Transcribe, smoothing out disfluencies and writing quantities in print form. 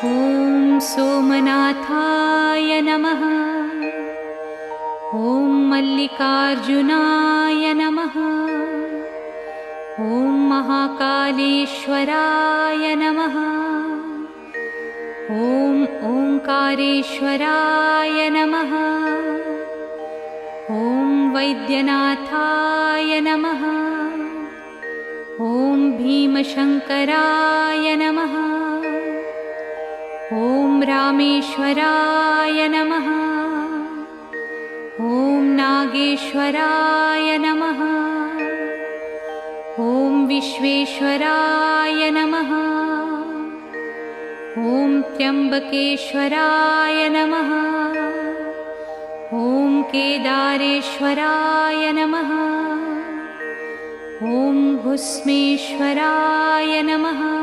ॐ सोमनाथाय नमः। ॐ मल्लिकार्जुनाय नमः। ॐ महाकालेश्वराय नमः। ॐ ओंकारेश्वराय नमः। ॐ वैद्यनाथाय नमः। ॐ भीमशंकराय नमः। ॐ रामेश्वराय नमः। ॐ नागेश्वराय नमः। ॐ विश्वेश्वराय नमः। ॐ त्र्यंबकेश्वराय नमः। ॐ केदारेश्वराय नमः। ॐ भुस्मेश्वराय नमः।